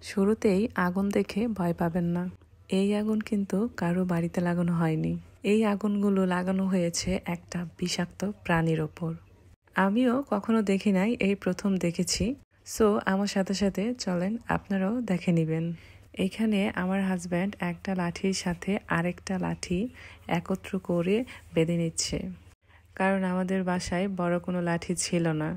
শুরুতেই আগুন দেখে ভয় পাবেন না। এই আগুন কিন্তু কারো বাড়িতে লাগানো হয়নি। এই আগুনগুলো লাগানো হয়েছে একটা বিষাক্ত প্রাণীর ওপর। আমিও কখনো দেখি নাই, এই প্রথম দেখেছি। সো আমার সাথে সাথে চলেন আপনারাও দেখে নিবেন। এখানে আমার হাজব্যান্ড একটা লাঠির সাথে আরেকটা লাঠি একত্র করে বেঁধে নিচ্ছে, কারণ আমাদের বাসায় বড় কোনো লাঠি ছিল না।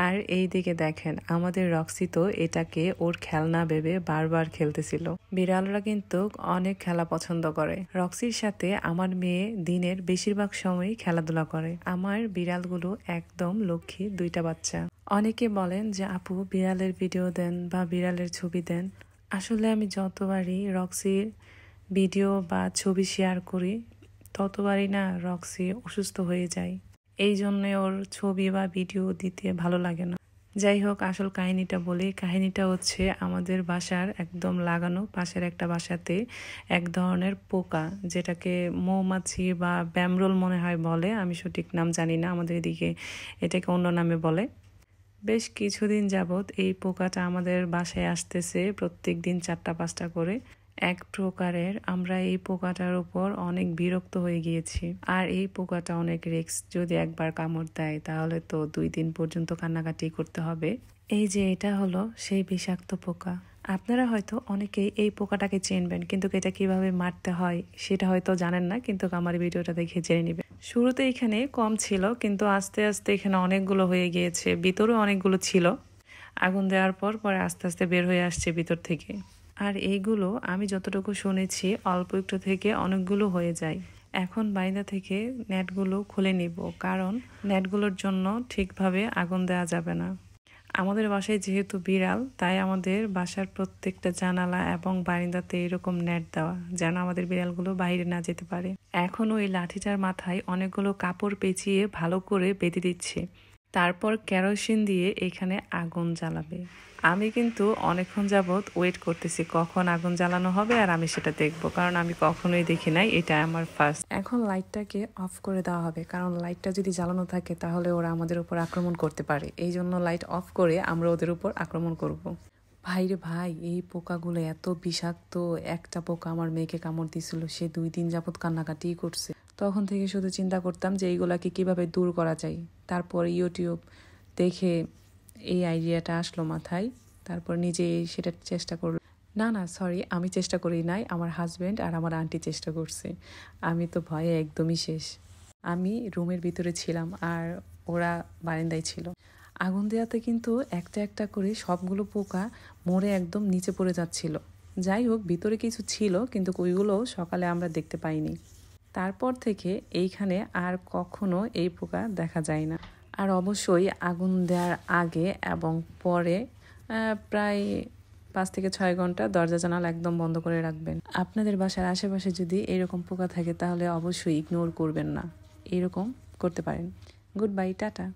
আর এই দিকে দেখেন আমাদের রক্সি তো এটাকে ওর খেলনা ভেবে বারবার খেলতেছিল। বিড়ালরা কিন্তু অনেক খেলা পছন্দ করে। রক্সির সাথে আমার মেয়ে দিনের বেশিরভাগ সময়ই খেলাধুলা করে। আমার বিড়ালগুলো একদম লক্ষ্মী দুইটা বাচ্চা। অনেকে বলেন যে আপু বিড়ালের ভিডিও দেন বা বিড়ালের ছবি দেন। আসলে আমি যতবারই রক্সির ভিডিও বা ছবি শেয়ার করি ততবারই না রক্সি অসুস্থ হয়ে যায়। এই জন্য ওর ছবি বা ভিডিও দিতে ভালো লাগে না। যাই হোক, আসল কাহিনীটা বলি। কাহিনীটা হচ্ছে আমাদের বাসার একদম লাগানো পাশের একটা বাসাতে এক ধরনের পোকা, যেটাকে মৌমাছি বা ব্যামরোল মনে হয় বলে, আমি সঠিক নাম জানি না, আমাদের এদিকে এটাকে অন্য নামে বলে। বেশ কিছুদিন যাবৎ এই পোকাটা আমাদের বাসায় আসতেছে, প্রত্যেক দিন 4টা-5টা করে। এক প্রকারের আমরা এই পোকাটার উপর অনেক বিরক্ত হয়ে গিয়েছি। আর এই পোকাটা অনেক রিস্ক, যদি একবার কামড় দেয় তাহলে তো 2 দিন পর্যন্ত কান্নাকাটি করতে হবে। এই যে এটা হলো সেই বিষাক্ত পোকা। আপনারা হয়তো অনেকেই এই পোকাটাকে চিনবেন, কিন্তু এটা কিভাবে মারতে হয় সেটা হয়তো জানেন না, কিন্তু আমার ভিডিওটা দেখে জেনে নেবেন। শুরুতে এখানে কম ছিল, কিন্তু আস্তে আস্তে এখানে অনেকগুলো হয়ে গিয়েছে। ভিতরেও অনেকগুলো ছিল। আগুন দেওয়ার পর পরে আস্তে আস্তে বের হয়ে আসছে ভিতর থেকে। আর এইগুলো আমি যতটুকু শুনেছি অল্প একটু থেকে অনেকগুলো হয়ে যায়। এখন বাইরে থেকে নেটগুলো খুলে নিব, কারণ নেটগুলোর জন্য ঠিকভাবে আগুন দেওয়া যাবে না। আমাদের বাসায় যেহেতু বিড়াল, তাই আমাদের বাসার প্রত্যেকটা জানালা এবং বারান্দাতে এরকম নেট দেওয়া, যেন আমাদের বিড়ালগুলো বাইরে না যেতে পারে। এখন ওই লাঠিটার মাথায় অনেকগুলো কাপড় পেঁচিয়ে ভালো করে বেঁধে দিচ্ছে। তারপর কেরোসিন দিয়ে এখানে আগুন জ্বালাবে। আমি কিন্তু অনেকক্ষণ যাবৎ ওয়েট করতেছি কখন আগুন জ্বালানো হবে আর আমি সেটা দেখব, কারণ আমি কখনোই দেখি নাই, এটা আমার ফার্স্ট। এখন লাইটটাকে অফ করে দেওয়া হবে, কারণ লাইটটা যদি জ্বালানো থাকে তাহলে ওরা আমাদের উপর আক্রমণ করতে পারে। এই জন্য লাইট অফ করে আমরা ওদের উপর আক্রমণ করব। ভাই রে ভাই, এই পোকাগুলো এত বিষাক্ত। একটা পোকা আমার মেয়েকে কামড় দিছিল, সে 2 দিন যাবৎ কান্নাকাটি করছে। তখন থেকে শুধু চিন্তা করতাম যে এইগুলাকে কিভাবে দূর করা যায়। তারপর ইউটিউব দেখে এই আইডিয়াটা আসলো মাথায়। তারপর নিজে সেটা চেষ্টা করল। না না সরি, আমি চেষ্টা করি নাই, আমার হাজবেন্ড আর আমার আন্টি চেষ্টা করছে। আমি তো ভয়ে একদমই শেষ। আমি রুমের ভিতরে ছিলাম আর ওরা বারান্দায় ছিল। আগুন দেওয়াতে কিন্তু একটা একটা করে সবগুলো পোকা মরে একদম নিচে পড়ে যাচ্ছিল। যাই হোক, ভিতরে কিছু ছিল, কিন্তু ওইগুলো সকালে আমরা দেখতে পাইনি। তারপর থেকে এইখানে আর কখনো এই পোকা দেখা যায় না। আর অবশ্যই আগুন দেওয়ার আগে এবং পরে প্রায় 5 থেকে 6 ঘন্টা দরজা জানালা একদম বন্ধ করে রাখবেন। আপনাদের বাসার আশেপাশে যদি এরকম পোকা থাকে তাহলে অবশ্যই ইগনোর করবেন না, এরকম করতে পারেন। Good bye, tata.